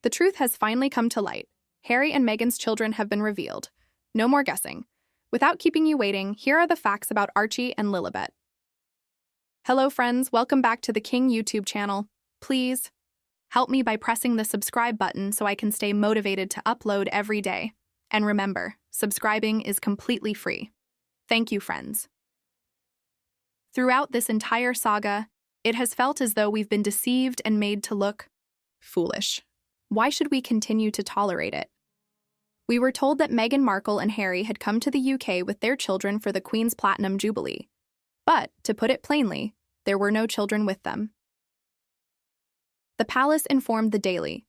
The truth has finally come to light. Harry and Meghan's children have been revealed. No more guessing. Without keeping you waiting, here are the facts about Archie and Lilibet. Hello friends, welcome back to the King YouTube channel. Please help me by pressing the subscribe button so I can stay motivated to upload every day. And remember, subscribing is completely free. Thank you, friends. Throughout this entire saga, it has felt as though we've been deceived and made to look foolish. Why should we continue to tolerate it? We were told that Meghan Markle and Harry had come to the UK with their children for the Queen's Platinum Jubilee. But, to put it plainly, there were no children with them. The palace informed the Daily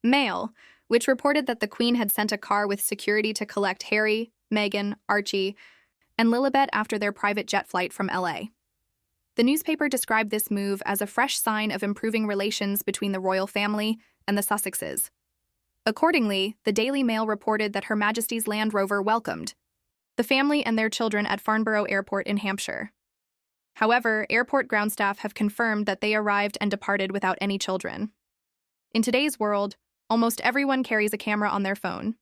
Mail, which reported that the Queen had sent a car with security to collect Harry, Meghan, Archie, and Lilibet after their private jet flight from LA. The newspaper described this move as a fresh sign of improving relations between the royal family and the Sussexes. Accordingly, the Daily Mail reported that Her Majesty's Land Rover welcomed the family and their children at Farnborough Airport in Hampshire. However, airport ground staff have confirmed that they arrived and departed without any children. In today's world, almost everyone carries a camera on their phone.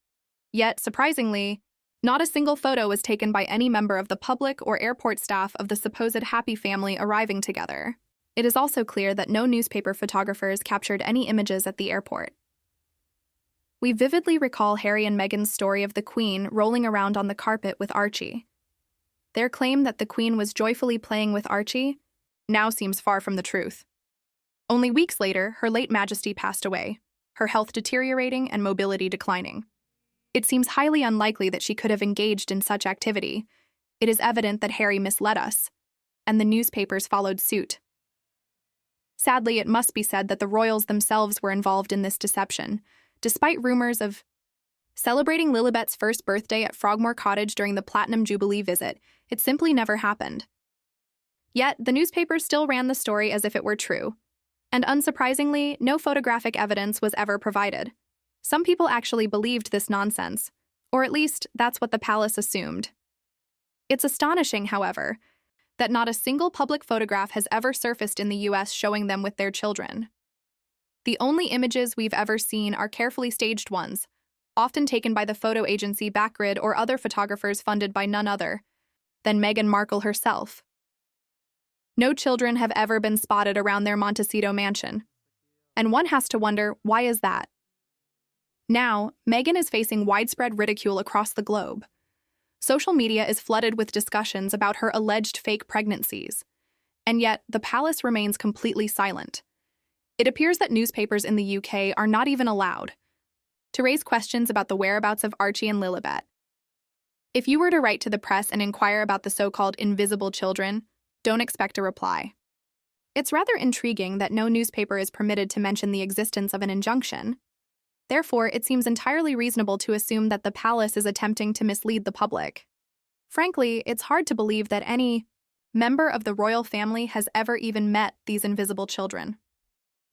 Yet, surprisingly, not a single photo was taken by any member of the public or airport staff of the supposed happy family arriving together. It is also clear that no newspaper photographers captured any images at the airport. We vividly recall Harry and Meghan's story of the Queen rolling around on the carpet with Archie. Their claim that the Queen was joyfully playing with Archie now seems far from the truth. Only weeks later, Her late Majesty passed away, her health deteriorating and mobility declining. It seems highly unlikely that she could have engaged in such activity. It is evident that Harry misled us, and the newspapers followed suit. Sadly, it must be said that the royals themselves were involved in this deception, despite rumors of celebrating Lilibet's first birthday at Frogmore Cottage during the Platinum Jubilee visit. It simply never happened. Yet, the newspapers still ran the story as if it were true, and unsurprisingly, no photographic evidence was ever provided. Some people actually believed this nonsense, or at least that's what the palace assumed. It's astonishing, however, that not a single public photograph has ever surfaced in the US showing them with their children. The only images we've ever seen are carefully staged ones, often taken by the photo agency Backgrid or other photographers funded by none other than Meghan Markle herself. No children have ever been spotted around their Montecito mansion, and one has to wonder, why is that? Now, Meghan is facing widespread ridicule across the globe. Social media is flooded with discussions about her alleged fake pregnancies, and yet the palace remains completely silent. It appears that newspapers in the UK are not even allowed to raise questions about the whereabouts of Archie and Lilibet. If you were to write to the press and inquire about the so-called invisible children, don't expect a reply. It's rather intriguing that no newspaper is permitted to mention the existence of an injunction. Therefore, it seems entirely reasonable to assume that the palace is attempting to mislead the public. Frankly, it's hard to believe that any member of the royal family has ever even met these invisible children.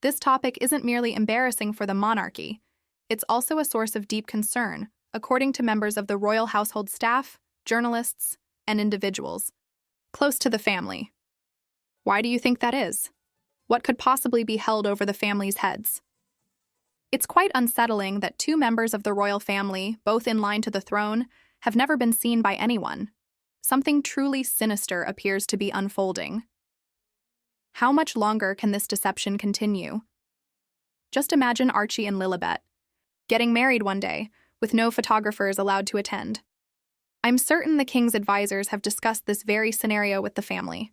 This topic isn't merely embarrassing for the monarchy, it's also a source of deep concern, according to members of the royal household staff, journalists, and individuals close to the family. Why do you think that is? What could possibly be held over the family's heads? It's quite unsettling that two members of the royal family, both in line to the throne, have never been seen by anyone. Something truly sinister appears to be unfolding. How much longer can this deception continue? Just imagine Archie and Lilibet getting married one day, with no photographers allowed to attend. I'm certain the king's advisors have discussed this very scenario with the family.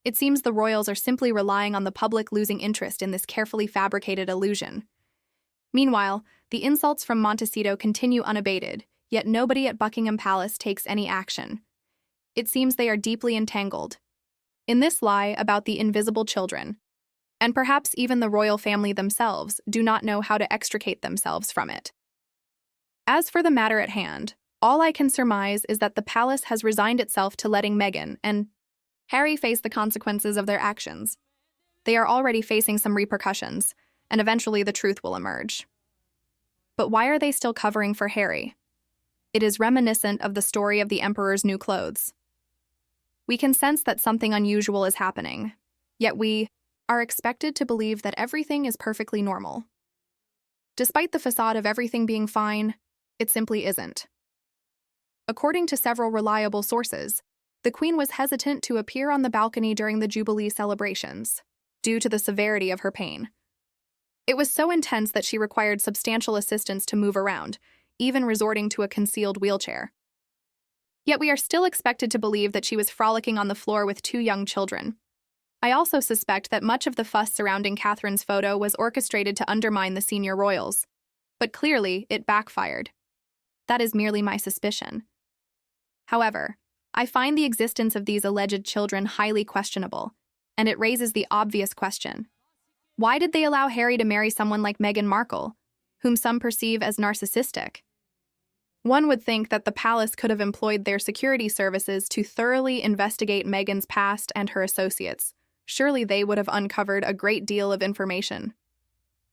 It seems the royals are simply relying on the public losing interest in this carefully fabricated illusion. Meanwhile, the insults from Montecito continue unabated, yet nobody at Buckingham Palace takes any action. It seems they are deeply entangled in this lie about the invisible children, and perhaps even the royal family themselves do not know how to extricate themselves from it. As for the matter at hand, all I can surmise is that the palace has resigned itself to letting Meghan and Harry face the consequences of their actions. They are already facing some repercussions, and eventually the truth will emerge. But why are they still covering for Harry? It is reminiscent of the story of the Emperor's new clothes. We can sense that something unusual is happening, yet we are expected to believe that everything is perfectly normal. Despite the facade of everything being fine, it simply isn't. According to several reliable sources, the Queen was hesitant to appear on the balcony during the Jubilee celebrations, due to the severity of her pain. It was so intense that she required substantial assistance to move around, even resorting to a concealed wheelchair. Yet we are still expected to believe that she was frolicking on the floor with 2 young children. I also suspect that much of the fuss surrounding Catherine's photo was orchestrated to undermine the senior royals. But clearly, it backfired. That is merely my suspicion. However, I find the existence of these alleged children highly questionable, and it raises the obvious question. Why did they allow Harry to marry someone like Meghan Markle, whom some perceive as narcissistic? One would think that the palace could have employed their security services to thoroughly investigate Meghan's past and her associates. Surely they would have uncovered a great deal of information.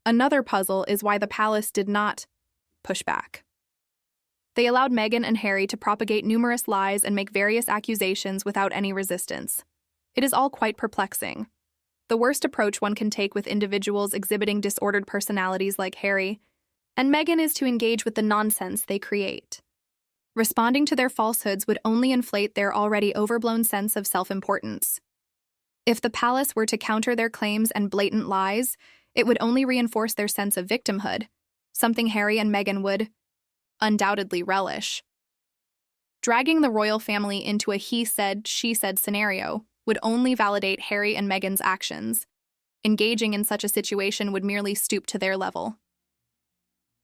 Another puzzle is why the palace did not push back. They allowed Meghan and Harry to propagate numerous lies and make various accusations without any resistance. It is all quite perplexing. The worst approach one can take with individuals exhibiting disordered personalities like Harry and Meghan is to engage with the nonsense they create. Responding to their falsehoods would only inflate their already overblown sense of self-importance. If the palace were to counter their claims and blatant lies, it would only reinforce their sense of victimhood, something Harry and Meghan would undoubtedly relish. Dragging the royal family into a he said, she said scenario would only validate Harry and Meghan's actions. Engaging in such a situation would merely stoop to their level.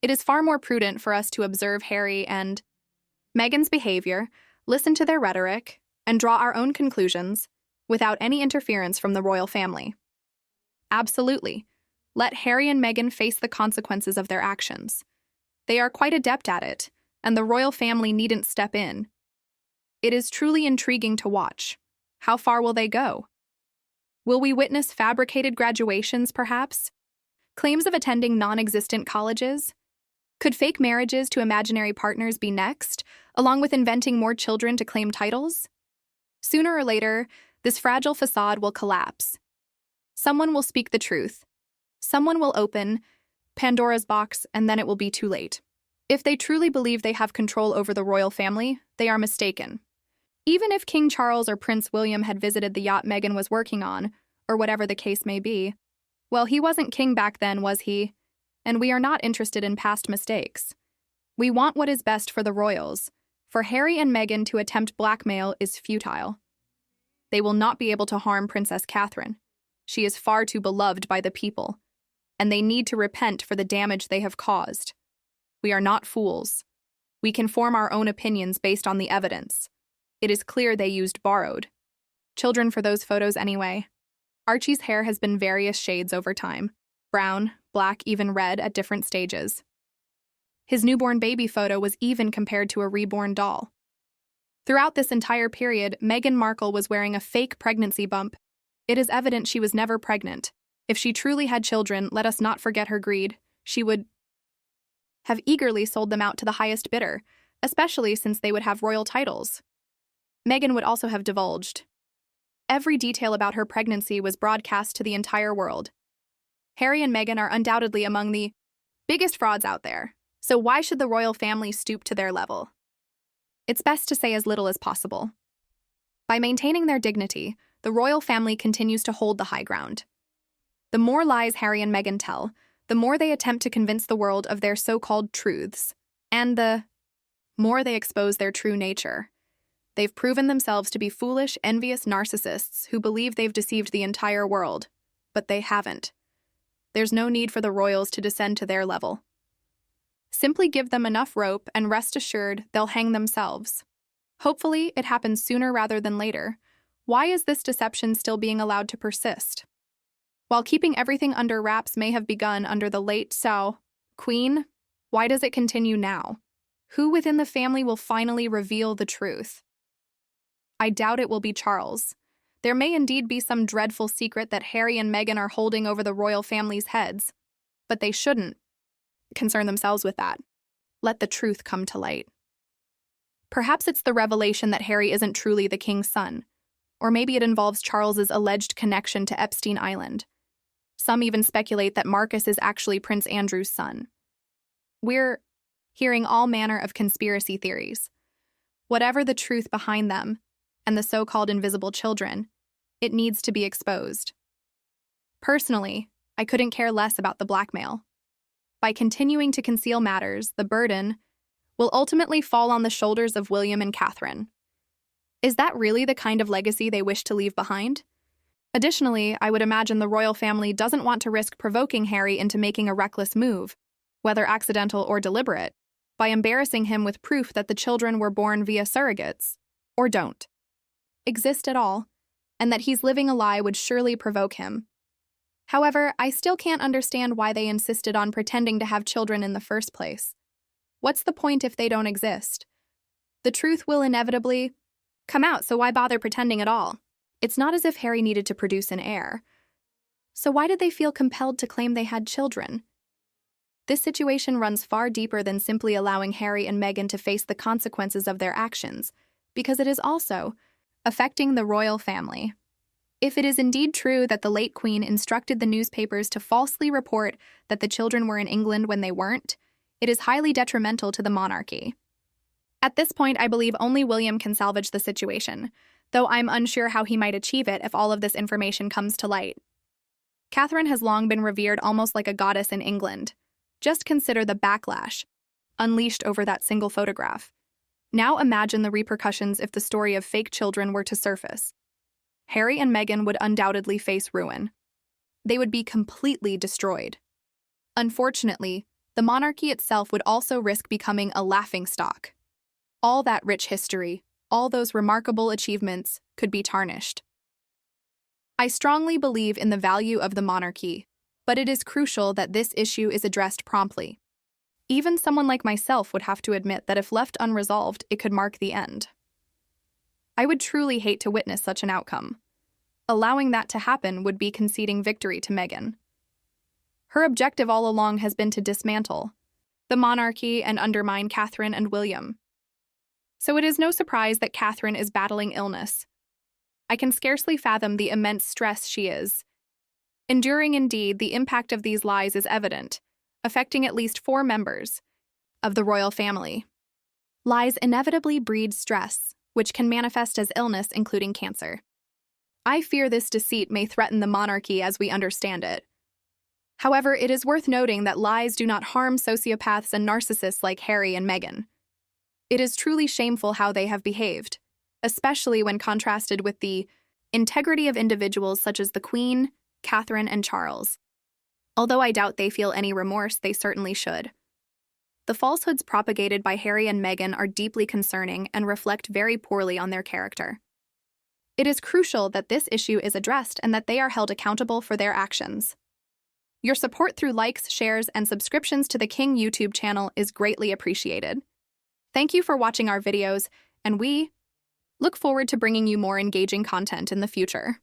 It is far more prudent for us to observe Harry and Meghan's behavior, listen to their rhetoric, and draw our own conclusions without any interference from the royal family. Absolutely. Let Harry and Meghan face the consequences of their actions. They are quite adept at it, and the royal family needn't step in. It is truly intriguing to watch. How far will they go? Will we witness fabricated graduations, perhaps? Claims of attending non-existent colleges? Could fake marriages to imaginary partners be next, along with inventing more children to claim titles? Sooner or later, this fragile facade will collapse. Someone will speak the truth. Someone will open Pandora's box, and then it will be too late. If they truly believe they have control over the royal family, they are mistaken. Even if King Charles or Prince William had visited the yacht Meghan was working on, or whatever the case may be, well, he wasn't king back then, was he? And we are not interested in past mistakes. We want what is best for the royals. For Harry and Meghan to attempt blackmail is futile. They will not be able to harm Princess Catherine. She is far too beloved by the people, and they need to repent for the damage they have caused. We are not fools. We can form our own opinions based on the evidence. It is clear they used borrowed children for those photos anyway. Archie's hair has been various shades over time. Brown, black, even red at different stages. His newborn baby photo was even compared to a reborn doll. Throughout this entire period, Meghan Markle was wearing a fake pregnancy bump. It is evident she was never pregnant. If she truly had children, let us not forget her greed. She would have eagerly sold them out to the highest bidder, especially since they would have royal titles. Meghan would also have divulged. Every detail about her pregnancy was broadcast to the entire world. Harry and Meghan are undoubtedly among the biggest frauds out there, so why should the royal family stoop to their level? It's best to say as little as possible. By maintaining their dignity, the royal family continues to hold the high ground. The more lies Harry and Meghan tell, the more they attempt to convince the world of their so-called truths, and the more they expose their true nature. They've proven themselves to be foolish, envious narcissists who believe they've deceived the entire world, but they haven't. There's no need for the royals to descend to their level. Simply give them enough rope and rest assured they'll hang themselves. Hopefully, it happens sooner rather than later. Why is this deception still being allowed to persist? While keeping everything under wraps may have begun under the late Queen, why does it continue now? Who within the family will finally reveal the truth? I doubt it will be Charles. There may indeed be some dreadful secret that Harry and Meghan are holding over the royal family's heads, but they shouldn't concern themselves with that. Let the truth come to light. Perhaps it's the revelation that Harry isn't truly the king's son, or maybe it involves Charles's alleged connection to Epstein Island. Some even speculate that Marcus is actually Prince Andrew's son. We're hearing all manner of conspiracy theories. Whatever the truth behind them and the so-called invisible children, it needs to be exposed. Personally, I couldn't care less about the blackmail. By continuing to conceal matters, the burden will ultimately fall on the shoulders of William and Catherine. Is that really the kind of legacy they wish to leave behind? Additionally, I would imagine the royal family doesn't want to risk provoking Harry into making a reckless move, whether accidental or deliberate, by embarrassing him with proof that the children were born via surrogates, or don't exist at all, and that he's living a lie would surely provoke him. However, I still can't understand why they insisted on pretending to have children in the first place. What's the point if they don't exist? The truth will inevitably come out, so why bother pretending at all? It's not as if Harry needed to produce an heir. So why did they feel compelled to claim they had children? This situation runs far deeper than simply allowing Harry and Meghan to face the consequences of their actions, because it is also affecting the royal family. If it is indeed true that the late Queen instructed the newspapers to falsely report that the children were in England when they weren't, it is highly detrimental to the monarchy. At this point, I believe only William can salvage the situation, though I'm unsure how he might achieve it if all of this information comes to light. Catherine has long been revered almost like a goddess in England. Just consider the backlash unleashed over that single photograph. Now imagine the repercussions if the story of fake children were to surface. Harry and Meghan would undoubtedly face ruin. They would be completely destroyed. Unfortunately, the monarchy itself would also risk becoming a laughingstock. All that rich history, all those remarkable achievements, could be tarnished. I strongly believe in the value of the monarchy, but it is crucial that this issue is addressed promptly. Even someone like myself would have to admit that if left unresolved, it could mark the end. I would truly hate to witness such an outcome. Allowing that to happen would be conceding victory to Meghan. Her objective all along has been to dismantle the monarchy and undermine Catherine and William. So it is no surprise that Catherine is battling illness. I can scarcely fathom the immense stress she is enduring. Indeed, the impact of these lies is evident, affecting at least 4 members of the royal family. Lies inevitably breed stress, which can manifest as illness, including cancer. I fear this deceit may threaten the monarchy as we understand it. However, it is worth noting that lies do not harm sociopaths and narcissists like Harry and Meghan. It is truly shameful how they have behaved, especially when contrasted with the integrity of individuals such as the Queen, Catherine, and Charles. Although I doubt they feel any remorse, they certainly should. The falsehoods propagated by Harry and Meghan are deeply concerning and reflect very poorly on their character. It is crucial that this issue is addressed and that they are held accountable for their actions. Your support through likes, shares, and subscriptions to the King YouTube channel is greatly appreciated. Thank you for watching our videos, and we look forward to bringing you more engaging content in the future.